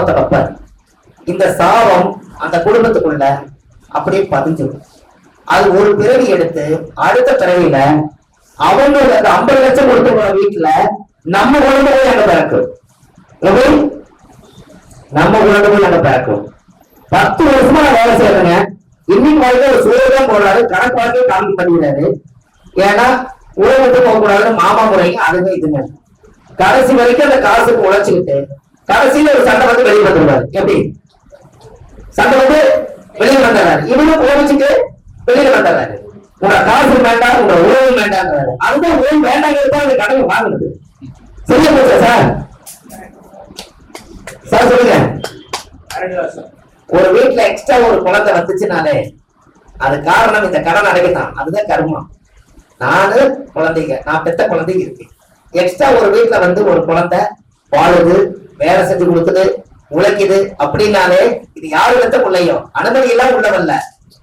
சாபத்தை வைப்பார். இந்த சாபம் அந்த குடும்பத்துக்குள்ள அப்படியே பதிஞ்சிடும். அது ஒரு பிறவி எடுத்து அடுத்த பிறவியில அவங்களுக்கு அந்த 50 லட்சம் கொடுத்து போற வீட்டுல நம்ம குழந்தை போய் அங்க பிறக்கும். நம்ம குழந்தை போய் அங்க பிறக்கும். 10 வருஷமா நான் வேலை செய்யறேங்க. இன்னைக்கு வாழ்க்கை ஒரு சூழலாம் போடுறாரு, கணக்கு வாழ்க்கையை காமிக்க பண்ணிக்கிறாரு. ஏன்னா உலகத்து போக கூடாதுன்னு மாமா முறைங்க அதுங்க இதுங்க. கடைசி வரைக்கும் அந்த காசுக்கு உழைச்சுக்கிட்டு கடைசியில ஒரு சண்டை வந்து வெளியே வந்துருவாரு. எப்படி சண்டை வந்து வெளியே வந்துடுறாரு, இவனும் கோபிச்சுட்டு வெளியில வந்துடுறாரு. உங்க காசு வேண்டாம், உங்க உறவு வேண்டாங்கிறாரு. அதுதான் உறவு வேண்டாங்கிறது அந்த கடமை வாங்குறது. சரியா போச்சா சார்? சார் சொல்லுங்க. ஒரு வீட்டுல எக்ஸ்ட்ரா ஒரு குழந்தை வந்துச்சுனாலே அது காரணம் இந்த கடன் அடைக்கத்தான். அதுதான் கர்மம். நானு குழந்தைங்க, நான் பெத்த குழந்தைங்க இருக்கு. எக்ஸ்ட்ரா ஒரு வீட்டுல வந்து ஒரு குழந்தை வாழுது, வேலை செஞ்சு கொடுக்குது, உழைக்குது அப்படின்னாலே இது யாரு பெத்த பிள்ளையோ அனுமதி எல்லாம் உள்ளவல்ல,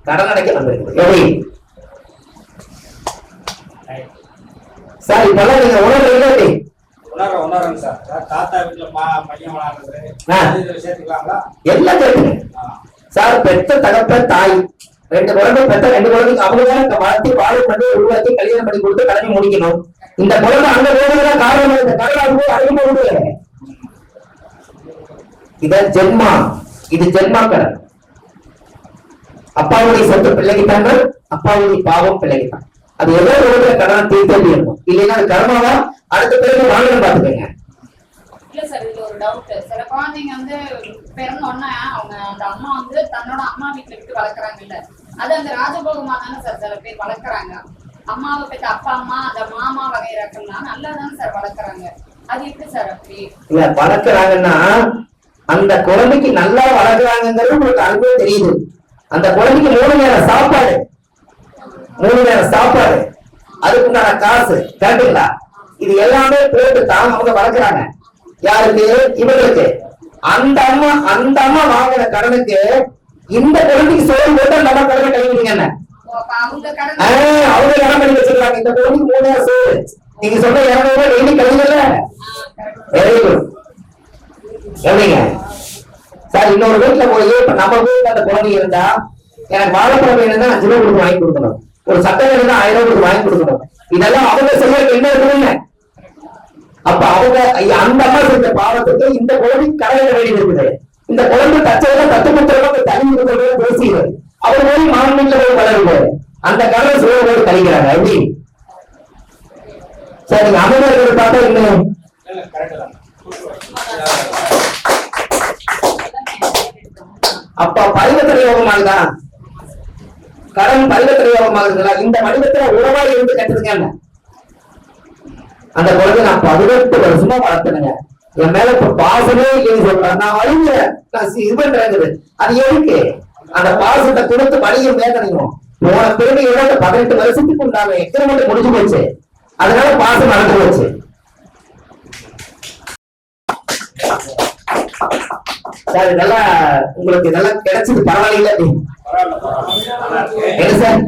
கடன் அடைக்க வந்திருக்குது. எப்படி சார் இப்பெல்லாம் நீங்க உணர்றீங்க? எல்லாம் கேட்டுங்க சார். பெத்த தகப்ப தாய் 2 குழந்தை பெத்த 2 குழந்தைக்கு அவங்க வளர்த்தி வாழை பண்ணி உருவாக்கி கல்யாணம் பண்ணி கொடுத்து கடமை முடிக்கணும். இந்த குழந்தை அங்க வேணுதான் காரணம். இந்த கடவுள் அறிமுகம் இத ஜென்மா, இது ஜென்மா கடன். அப்பாவுடைய சொத்து பிள்ளைகிட்டாங்க, அப்பாவுடைய பாவம் பிள்ளைகிட்டாங்க. அது ஏதோ ஒரு கடனை தீர்த்து இருக்கும். இல்லைன்னா அது கர்மாவா அடுத்த பிறகு வாங்கணும் பாத்துக்கோங்க. இல்ல சார், இது ஒரு டவுட். சில குழந்தைங்க வந்து பிறந்தோன்னா அவங்க அந்த அம்மா வந்து தன்னோட அம்மா வீட்டுல விட்டு வளர்க்குறாங்கல்ல, அது அந்த ராஜபோகமா தானே சார் சில பேர் வளர்க்குறாங்க. அம்மாவை பெற்ற அப்பா அம்மா அந்த மாமா வகைறாக்கள்லாம் நல்லா தானே சார் வளர்க்குறாங்க. அது எப்படி சார் அப்படி இல்ல வளர்க்குறாங்கன்னா அந்த குழந்தைக்கு நல்லா வளர்க்குறாங்கிறது உங்களுக்கு அனுபவம் தெரியுது. அந்த குழந்தைக்கு 3 நேரம் சாப்பாடு, 3 நேரம் சாப்பாடு, அதுக்குண்டான காசு, கரெக்டுங்களா? இது எல்லாமே போட்டு தான் அவங்க வளர்க்குறாங்க. யாருக்கு? இவங்களுக்கு. அந்த அம்மா வாங்குற கடனுக்கு இந்த குழந்தைக்கு சோறு போட்டு அந்த அம்மா கடனை கழிவுங்க. என்ன அவங்க கடன் பண்ணி வச்சிருக்காங்க. இந்த குழந்தைக்கு 3 நேரம் சோறு. நீங்க சொன்ன 200 ரூபாய் டெய்லி கழிவுல. Very good. எப்படிங்க சார்? இன்னொரு வீட்டுல போய் இப்ப நம்ம வீட்டுல அந்த குழந்தை இருந்தா எனக்கு வாழைப்பழம் வேணும்னா 5 ரூபாய் கொடுத்து வாங்கி கொடுக்கணும். ஒரு சட்டை வேணும்னா 1000 ரூபாய் கொடுத்து வாங்கி கொடுக்கணும். இதெல்லாம் அவங்க செய்யறதுக்கு என்ன இருக்குதுங்க? அப்ப அவங்க அந்த அம்மா செஞ்ச பாவத்துக்கு இந்த குழந்தைக்கு கரையிட வேண்டியது இருக்குது. இந்த குழந்தை தச்சதெல்லாம் தத்துமுத்திரம் தனி இருக்கிறத பேசுகிறது. அவர் போய் மாநில போய் வளருது. அந்த கடலை சூழலோடு கழிக்கிறாங்க. எப்படி சார்? நீங்க அமைதியாக பார்த்தா இன்னும் அப்ப பரிவர்த்தனை யோகமாகுதா? கடன் பரிவர்த்தனை யோகமாகுதுங்களா? இந்த வடிவத்துல உறவாடி இருந்து கட்டுதுங்க. அந்த குழந்தை நான் 18 வருஷமா வளர்த்தனுங்க. என் மேல இப்ப பாசமே இல்லைன்னு சொல்றேன். நான் வழிங்க நான் இது பண்றேங்குது. அது எதுக்கு? அந்த பாசத்தை கொடுத்து வழியும் வேதனையும் போன பிறகு 18 வருஷத்துக்கு உண்டான எக்ஸ்பெரிமெண்ட் முடிஞ்சு போச்சு. அதனால பாசம் நடந்து போச்சு. சார் இதெல்லாம் உங்களுக்கு இதெல்லாம் கிடைச்சது பரவாயில்ல? என்ன சார்?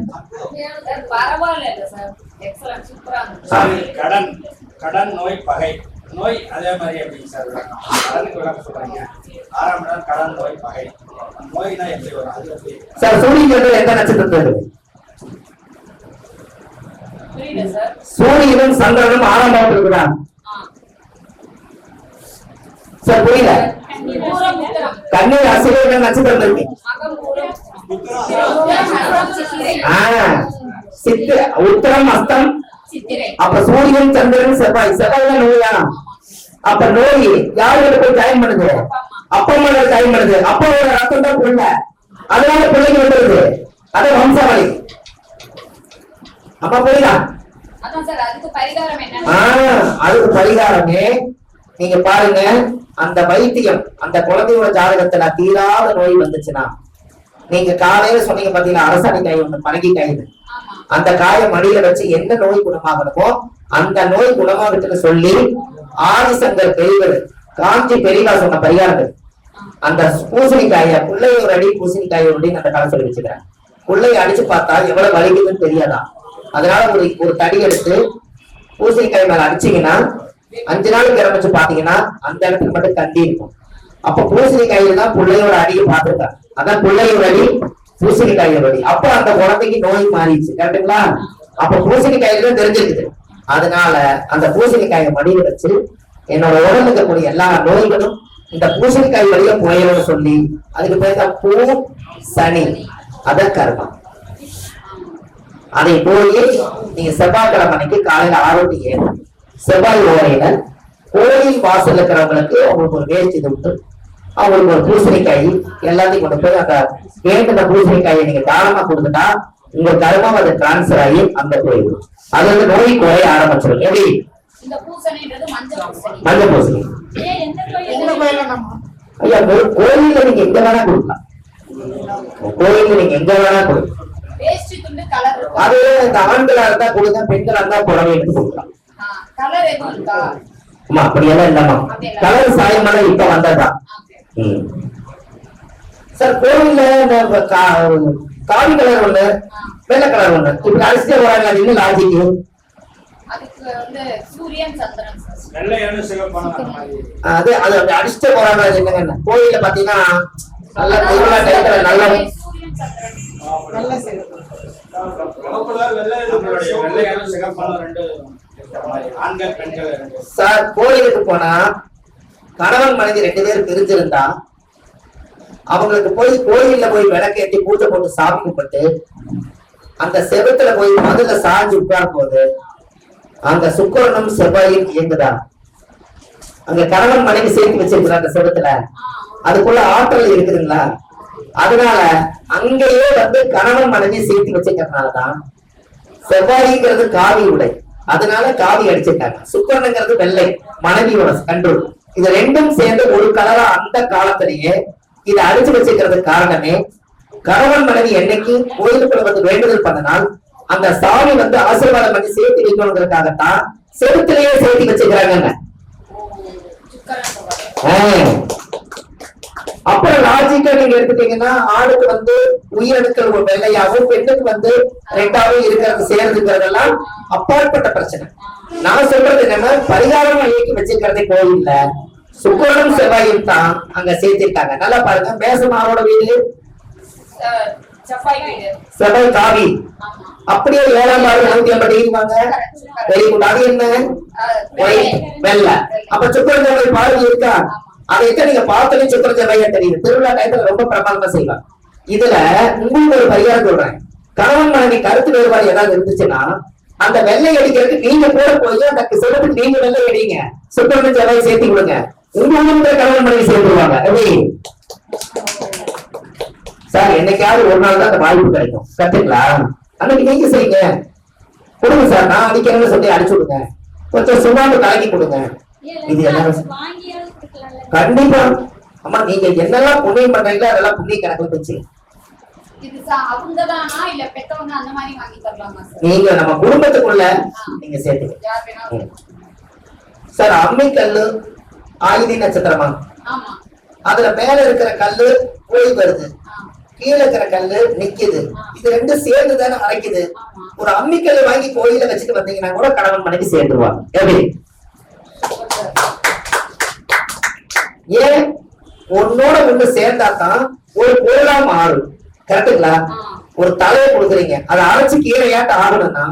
கடன் நோய் பகை நோய் அதே மாதிரி எப்படிங்க சார்? கடனுக்கு விளக்கம் சொல்றீங்க. 6ஆம் இடம் கடன் நோய் பகை நோய்னா எப்படி வரும் சார்? சூரியன் எந்த நட்சத்திரத்தில்? சூரியனும் சந்திரனும் 6ஆம் பாவத்தில் இருக்கிறான் சார். புரியல? கன்னி ராசியில என்ன நட்சத்திரம் இருக்கு? உத்தரம் அஸ்தம். அப்ப சூரியன் சந்திரன் செவ்வாய். செவ்வாய் நோயா? அப்ப நோய் யாருக்கு போய் ஜாயின் பண்ணுது? அப்பா அம்மா ஜாயின் பண்ணுது. அப்பாவோட ரத்தம் தான் பிள்ளை, அதனால பிள்ளைக்கு வந்துருது. அது வம்சாவளி. அப்ப புரியுதா? அதுக்கு பரிகாரமே நீங்க பாருங்க. அந்த வைத்தியம் அந்த குழந்தையோட ஜாதகத்துல தீராத நோய் வந்துச்சுன்னா நீங்க காலையில சொன்னீங்க பாத்தீங்கன்னா அரசாணி காய் ஒண்ணு பழகி காயுது. அந்த காயை மடியில வச்சு என்ன நோய் குணமாகணுமோ அந்த நோய் குணமாகட்டுன்னு சொல்லி ஆதிசங்கர் பெரியவர் காஞ்சி பெரியவா சொன்ன பரிகாரங்கள். அந்த பூசணிக்காய பிள்ளைய ஒரு அடி பூசணிக்காய அப்படின்னு அந்த காலம் சொல்லி வச்சுக்கிறேன். பிள்ளைய அடிச்சு பார்த்தா எவ்வளவு வலிக்குதுன்னு தெரியாதா? அதனால ஒரு தடி எடுத்து பூசணிக்காய் மேல அடிச்சீங்கன்னா 5 நாளுக்கு இறமிச்சு பாத்தீங்கன்னா அந்த இடத்துக்கு மட்டும் கண்டி இருக்கும். அப்ப பூசணிக்காயில தான் பிள்ளையோட அடியை பார்த்துருக்காங்க. அதான் பிள்ளையோட அடி பூசணிக்காயோட அடி. அப்ப அந்த குழந்தைக்கு நோய் மாறிடுச்சு. கரெக்டுங்களா? அப்ப பூசணிக்காயில தான் தெரிஞ்சிருக்குது. அதனால அந்த பூசணிக்காயை மடியில வச்சு என்னோட உடம்புல இருக்கக்கூடிய எல்லா நோய்களும் இந்த பூசணிக்காய் வழியா போயிடும் சொல்லி அதுக்கு பேர் தான் பூ சனி. அத கர்மம். அதை போய் நீங்க செவ்வாய்க்கிழமை அன்னைக்கு காலையில 6 to 7 செவ்வாய் ஓரையில கோயில் வாசல் இருக்கிறவங்களுக்கு அவங்களுக்கு ஒரு வேஷ்டி விட்டு அவங்களுக்கு ஒரு பூசணிக்காய் எல்லாத்தையும் கொண்டு போய் அந்த வேண்டின பூசணிக்காயை நீங்க தாராளமா கொடுத்துட்டா உங்க கர்மம் அது டிரான்ஸ்பர் ஆகி அங்க போயிடும். அது வந்து நோய் குறைய ஆரம்பிச்சிடும். எப்படி? மஞ்சள் பூசணி. ஐயா கோயில்ல நீங்க எங்க வேணா கொடுக்கலாம். கோயில்ல நீங்க எங்க வேணா கொடுக்கலாம். அது இந்த ஆண்களா இருந்தா கொடுங்க, பெண்களா இருந்தா புடவை எடுத்து கொடுக்கலாம். ஆமா அப்படியெல்லாம் இல்லம்மா. கலர் சாயமெல்லாம் இப்ப வந்ததுதான். சார் கோவில்ல இந்த காவி கலர் ஒண்ணு, வெள்ளை கலர் ஒண்ணு இப்படி அடிச்சுட்டே வராங்க. அது இன்னும் லாஜிக்கு. அது அது அடிச்சுட்டே போறாங்க. அது என்னங்க கோயில்ல பாத்தீங்கன்னா நல்ல திருவிழா டைத்துல நல்ல சார் கோயிலுக்கு போனா கணவன் மனைவி 2 பேர் பிரிஞ்சிருந்தா அவங்களுக்கு போய் கோயில்ல போய் விளக்கேற்றி பூஜை போட்டு சாமி கும்பிட்டு அந்த செவத்துல போய் மதுல சாஞ்சு உட்காரும் போது அங்க சுக்கிரனும் செவ்வாயும் இயங்குதா. அங்க கணவன் மனைவி சேர்த்து வச்சிருக்கிற அந்த செவத்துல அதுக்குள்ள ஆற்றல் இருக்குதுங்களா? அதனால அங்கேயே வந்து கணவன் மனைவி சேர்த்து வச்சிருக்கிறதுனாலதான் செவ்வாய்ங்கிறது காவி உடை, அதனால காவி அடிச்சிருக்காங்க. சுக்கிரனுங்கிறது வெள்ளை, மனைவியோட கண்ட்ரோல். இது ரெண்டும் சேர்ந்து ஒரு கலரா அந்த காலத்திலேயே இதை அடிச்சு வச்சிருக்கிறதுக்கு காரணமே கணவன் மனைவி என்னைக்கு கோயிலுக்குள்ள வந்து வேண்டுதல் பண்ணனால் அந்த சாமி வந்து ஆசீர்வாதம் பண்ணி சேர்த்து வைக்கணுங்கிறதுக்காகத்தான் செவத்திலேயே சேர்த்து வச்சுக்கிறாங்க. அப்புறம் லாஜிக்கா நீங்க எடுத்துட்டீங்கன்னா ஆணுக்கு வந்து உயிரணுக்கள் ஒரு வெள்ளையாகவும் பெண்ணுக்கு வந்து 2ஆவும் இருக்கிறது சேர்ந்துக்கிறதெல்லாம் அப்பாற்பட்ட பிரச்சனை. நான் சொல்றது என்னன்னா பரிகாரம் இயக்கி வச்சுக்கிறதே கோயில்ல சுக்கிரனும் செவ்வாயும் தான் அங்க சேர்த்திருக்காங்க. நல்லா பாருங்க. மேசமாவோட வீடு செவ்வாய் காவி, அப்படியே 7ஆம் பாரு 150 டிகிரி வாங்க. Very good. அது என்ன? வெள்ளை. அப்ப சுக்கிரன் செவ்வாய் பார்வை இருக்கா? அதை நீங்க பார்த்தாலே சுக்கிரன் செவ்வாயா தெரியுது. திருவிழா டயத்துல ரொம்ப பிரமாதமா செய்வாங்க. இதுல உங்களுக்கு ஒரு பரிகாரம் சொல்றேன். கணவன் மனைவி கருத்து வேறுபாடு ஏதாவது இருந்துச்சுன்னா அந்த வெள்ளை அடிக்கிறதுக்கு நீங்க போட போய் அந்த செவத்துக்கு நீங்க வெள்ளை அடிங்க, சுக்கிரன் செவ்வாய் சேர்த்து கொடுங்க. உங்க ஊர்ல கணவன் மனைவி சேர்ந்துருவாங்க. எப்படி சார்? என்னைக்காவது ஒரு நாள் தான் அந்த வாய்ப்பு கிடைக்கும். கத்துங்களா? அன்னைக்கு நீங்க செய்யுங்க. கொடுங்க சார், நான் அடிக்கிறேன்னு சொல்லி அடிச்சு விடுங்க. கொஞ்சம் சுண்ணாம்பு கலக்கி கொடுங்க. இது எல்லாரும் கண்டிப்பா. அம்மா நீங்க என்னெல்லாம் புண்ணியம் பண்றீங்களோ அதெல்லாம் புண்ணிய கணக்குல வச்சு நீங்க நம்ம குடும்பத்துக்குள்ள நீங்க சேர்த்துக்க. சார் அம்மிக்கல்லு ஆயுதி நட்சத்திரமா? அதுல மேல இருக்கிற கல்லு போய் வருது, கீழே இருக்கிற கல்லு நிக்குது. இது ரெண்டும் சேர்ந்து தானே அரைக்குது. ஒரு அம்மிக்கல்ல வாங்கி கோயில வச்சுட்டு வந்தீங்கன்னா கூட கணவன் மனைவி சேர்ந்துருவாங்க. எப்படி? ஏன்? ஒன்னோட ஒண்ணு சேர்ந்தாதான் ஒரு பொருளா மாறும். கரெக்டுங்களா? ஒரு தலையை கொடுக்குறீங்க, அதை அரைச்சு கீழையாட்ட ஆகணும்னா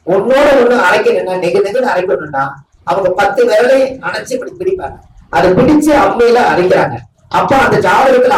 ஒன்னோட ஒண்ணு அரைக்கணும்னா நெகுன்னு அரைக்கணும்னா அவங்க 10 விரலையும் அணைச்சு இப்படி பிடிப்பாங்க. அதை பிடிச்சு அம்மையில அரைக்கிறாங்க. அப்ப அந்த ஜாதகத்துல